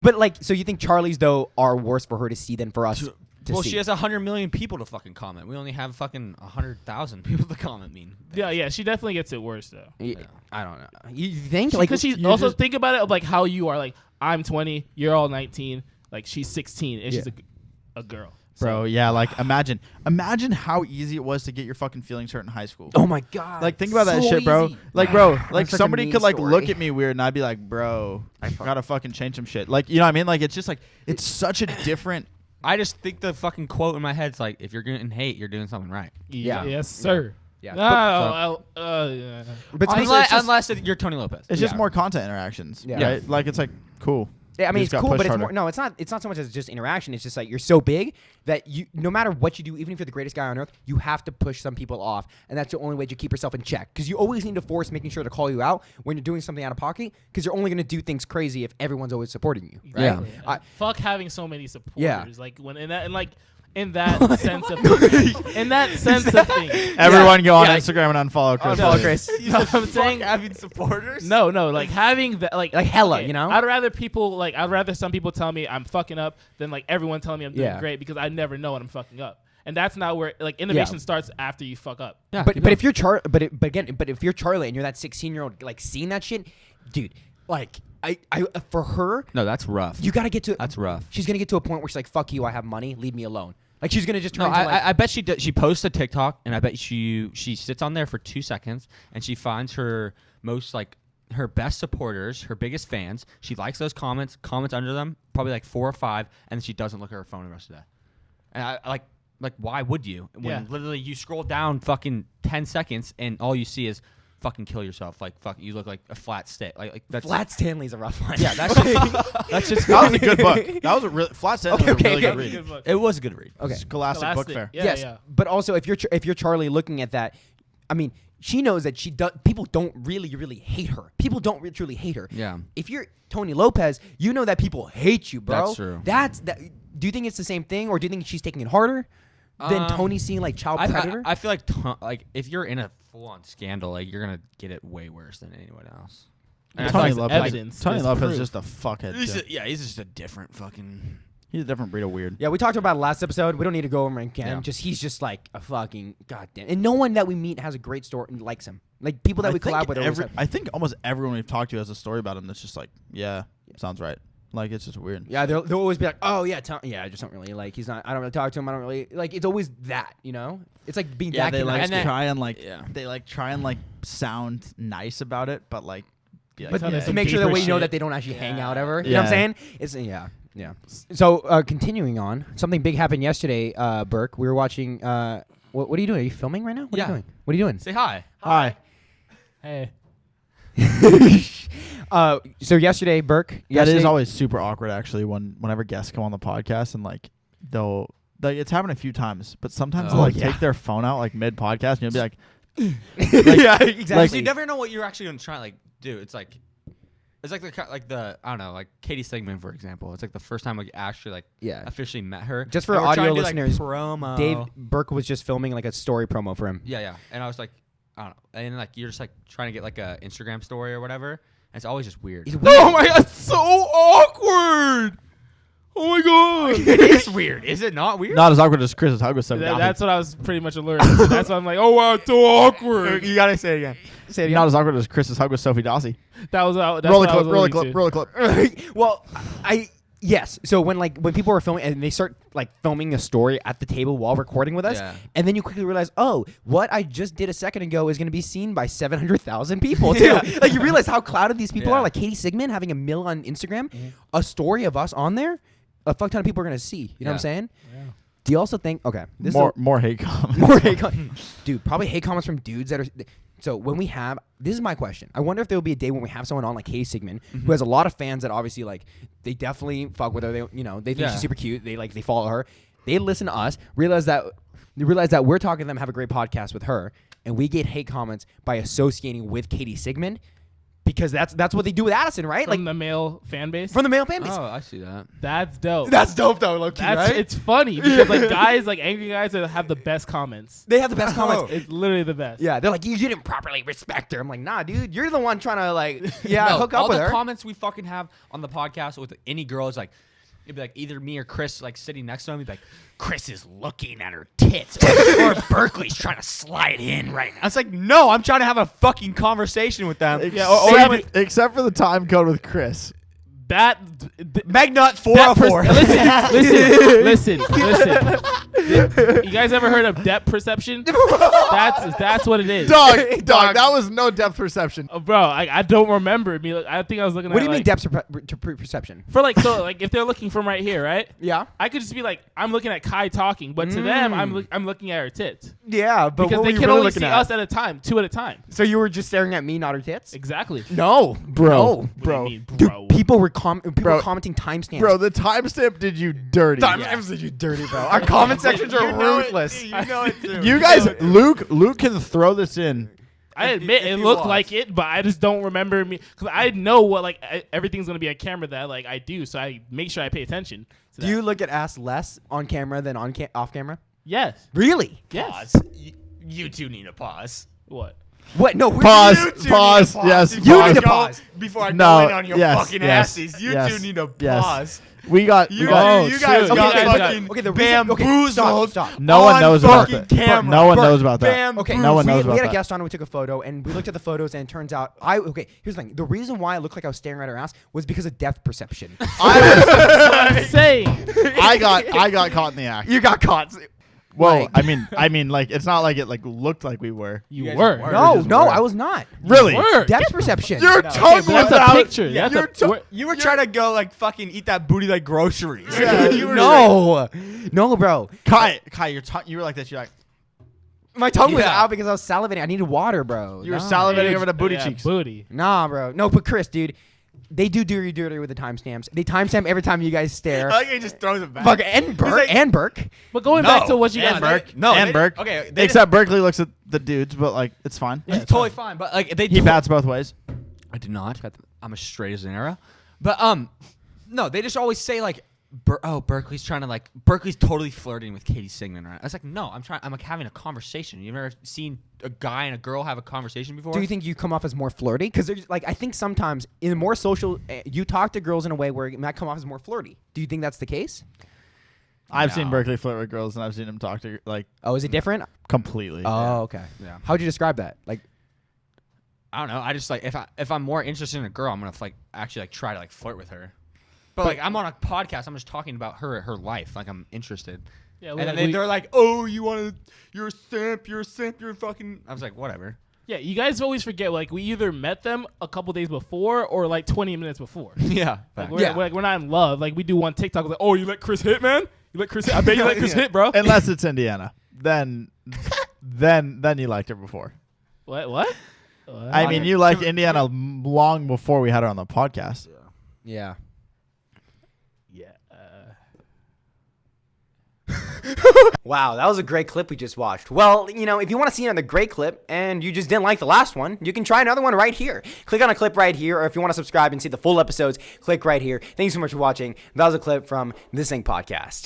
But like, so you think Charli's though are worse for her to see than for us? Well, see? she has 100 million people to fucking comment. We only have fucking 100,000 people to comment. Yeah, she definitely gets it worse though. I don't know. You think because she also think about it of like how you are. Like I'm 20, you're all 19. Like she's 16 and she's a girl. Bro, yeah, like imagine how easy it was to get your fucking feelings hurt in high school. Oh my god. Like think about that shit, bro. Easy. Like bro, like such a somebody mean could like story. look at me weird and I'd be like, bro, I gotta fucking change some shit. Like, you know what I mean? Like it's just like it's such a different. I just think the fucking quote in my head's like, if you're getting hate, you're doing something right. Yeah. Yes, sir. Yeah. Yeah. But unless you're Tony Lopez. It's just more content interactions, right? Like it's like cool. Yeah, I mean, You it's just got cool, but pushed it's harder. more. No, it's not. It's not so much as just interaction. It's just like you're so big that you, no matter what you do, even if you're the greatest guy on earth, you have to push some people off, and that's the only way to keep yourself in check. Because you always need to force making sure to call you out when you're doing something out of pocket. Because you're only going to do things crazy if everyone's always supporting you. Right? Yeah. Fuck having so many supporters. Yeah. Like when in that sense of thing. In that sense of thing. Everyone go on Instagram and unfollow Chris. Unfollow Chris. You know what I'm saying? Having supporters? No, like having that, like hella, you know? I'd rather some people tell me I'm fucking up than like everyone telling me I'm doing great because I never know when I'm fucking up. And that's not where like innovation starts after you fuck up. Yeah. But if you're but if you're Charli and you're that 16-year-old like seeing that shit, dude, like I for her, No, that's rough. you got to get to. That's rough. She's gonna get to a point where she's like, "Fuck you, I have money, leave me alone." Like she's gonna just turn. No, into like, I bet she she posts a TikTok, and I bet she sits on there for 2 seconds, and she finds her most like her best supporters, her biggest fans. She likes those comments under them, probably like 4 or 5, and then she doesn't look at her phone the rest of the day. And I like why would you? When literally you scroll down fucking 10 seconds, and all you see is fucking kill yourself. Like fuck, you look like a flat stick. Like that's Flat Stanley's a rough one. Yeah, that's just That was a good book. That was a really Flat Stanley was a really good read. Good book. it was a good read. Okay. Scholastic Book Fair. Yeah, yes, yeah. but also if you're Charli looking at that, I mean, she knows that people don't really hate her. People don't really truly hate her. Yeah. If you're Tony Lopez, you know that people hate you, bro. That's true. That's that. Do you think it's the same thing, or do you think she's taking it harder than Tony seeing like child predator? I feel like if you're in a full-on scandal, like you're gonna get it way worse than anyone else. And I feel Tony like Lopez. evidence Tony is Lopez proof. is just a fuckhead. he's too. he's just a different fucking. He's a different breed of weird. Yeah, we talked about it last episode. We don't need to go over him again. Yeah. He's just like a fucking goddamn. And no one that we meet has a great story and likes him. Like people that we collab with. I think almost everyone we've talked to has a story about him that's just like, yeah, sounds right. Like it's just weird. Yeah, they'll always be like, oh yeah, I just don't really like. He's not. I don't really talk to him. I don't really like. It's always that, you know. It's like being Yeah, that they kid in like high school. try and like they like try and like sound nice about it, but like, yeah, But there's to some make sure that deeper we know shit. that they don't actually hang out ever. You Yeah. know what I'm saying? It's yeah. So continuing on, something big happened yesterday. Burke, we were watching. What are you doing? Are you filming right now? What are you doing? What are you doing? Say hi. hi. Hey. So yesterday, Burke. That yesterday, is always super awkward actually whenever guests come on the podcast and like they'll like it's happened a few times, but sometimes they'll like take their phone out like mid podcast and you'll be like, yeah, exactly. like- You never know what you're actually gonna try like do. It's like the I don't know, like Katie Sigmund, for example. It's like the first time like actually like officially met her. Just for And we're audio trying to do, like, listeners, promo. Dave Burke was just filming like a story promo for him. Yeah. And I was like, I don't know. And like you're just like trying to get like a Instagram story or whatever. And it's always just weird. oh my god, so awkward. Oh my god. It is weird. Is it not weird? Not as awkward as Chris's hug with some guy. That's what I was pretty much alerted. That's why I'm like, oh wow, so awkward. You gotta say it again. Say it again. Not as awkward as Chris's hug with Sophie Dossie. That was that's Roll what I was a alluding clip. to. Well, yes. So when people are filming and they start like filming a story at the table while recording with us, Yeah. and then you quickly realize, oh, what I just did a second ago is going to be seen by 700,000 people too. Like you realize how clouded these people are. Like Katie Sigmund having 1 million on Instagram, a story of us on there, a fuck ton of people are going to see. You know what I'm saying? Yeah. Do you also think? Okay, this More hate comments. more hate dude, probably hate comments from dudes that are. So when we have, this is my question. I wonder if there will be a day when we have someone on like Katie Sigmund who has a lot of fans that obviously like they definitely fuck with her. They they think she's super cute. They follow her. They listen to us. Realize that we're talking to them. Have a great podcast with her, and we get hate comments by associating with Katie Sigmund. because that's what they do with Addison, right? From the male fan base. From the male fan base. Oh, I see that. That's dope. That's dope though, low-key, right? It's funny because like guys, like angry guys, that have the best comments. They have the best comments. It's literally the best. Yeah, they're like, you didn't properly respect her. I'm like, nah, dude, you're the one trying to like, hook up all with the her. comments we fucking have on the podcast with any girl is like, it'd be like either me or Chris like sitting next to him. He'd be like, Chris is looking at her tits, or Berkeley's trying to slide in right now. I was like, no, I'm trying to have a fucking conversation with them. Except for the time code with Chris. Magnut 404. Listen. You guys ever heard of depth perception? That's what it is. Dog, that was no depth perception. Bro, I don't remember. I think I was looking at What do you mean depth perception? For like, so like if they're looking from right here, right? Yeah. I could just be like, I'm looking at Kai talking, but to them, I'm looking at her tits. Yeah, but because they can only see us at a time, 2 at a time. So you were just staring at me, not her tits? Exactly. No, bro. Dude, people were commenting timestamps. Bro, the timestamp did you dirty. Timestamps did you dirty, bro. Our comment sections are ruthless. You know it too. You guys, Luke can throw this in. I admit it looked like it, but I just don't remember me because I know what like everything's gonna be a camera that like I do, so I make sure I pay attention. Do you look at ass less on camera than off camera? Yes. Really? Yes. Pause. You two need a pause. What? What? No. Pause. Yes. You need to pause before I go in on your fucking yes, asses. You yes, two need to yes. pause. You guys got fucking bamboozled. Stop. No one knows about that. Camera. No one knows about that. Okay, no one knows about we had that. a guest on and we took a photo and we looked at the photos and it turns out here's the thing. The reason why it looked like I was staring at her ass was because of depth perception. I'm saying. I got caught in the act. You got caught. Well, I mean, like it's not like it like looked like we were. You were. No, I was not. Really? Depth perception. Your tongue was that's out. a picture. You were trying to go like fucking eat that booty like groceries. Yeah, no, bro. Kai, you were like this. You're like, My tongue was out because I was salivating. I needed water, bro. you were salivating over the booty cheeks. Booty. Nah, bro. No, but Chris, dude, they do dirty with the timestamps. They timestamp every time you guys stare. I like he just throws it back. Fuck, and Burke. But going back to what you guys Burke. Okay. Except Berkeley looks at the dudes, but like it's fine. It's totally fine. But like He bats both ways. I did not. I'm as straight as an arrow. But no, they just always say like, Berkeley's trying to like Berkeley's totally flirting with Katie Sigmund, right? I was like, no, I'm like having a conversation. You've never seen a guy and a girl have a conversation before? Do you think you come off as more flirty? Because like I think sometimes in more social, you talk to girls in a way where it might come off as more flirty. Do you think that's the case? I've seen Berkeley flirt with girls, and I've seen him talk to like. Oh, is it different? Completely. Oh, okay. Yeah. How'd you describe that? Like, I don't know. I just like if I'm more interested in a girl, I'm gonna like actually like try to like flirt with her. But like I'm on a podcast, I'm just talking about her life. Like I'm interested. Yeah. And then they're like, oh, you're a simp, you're a fucking. I was like, whatever. Yeah, you guys always forget. Like we either met them a couple days before or like 20 minutes before. Yeah. Like, we're not in love. Like we do one TikTok. Like, oh, you let Chris hit, man? You let Chris hit? I bet you let Chris hit, bro. Unless it's Indiana, then you liked her before. What? I mean, you liked Indiana long before we had her on the podcast. yeah. Wow, that was a great clip we just watched. Well, if you want to see another great clip and you just didn't like the last one, you can try another one right here. Click on a clip right here, or if you want to subscribe and see the full episodes, click right here. Thank you so much for watching. That was a clip from TheSync Podcast.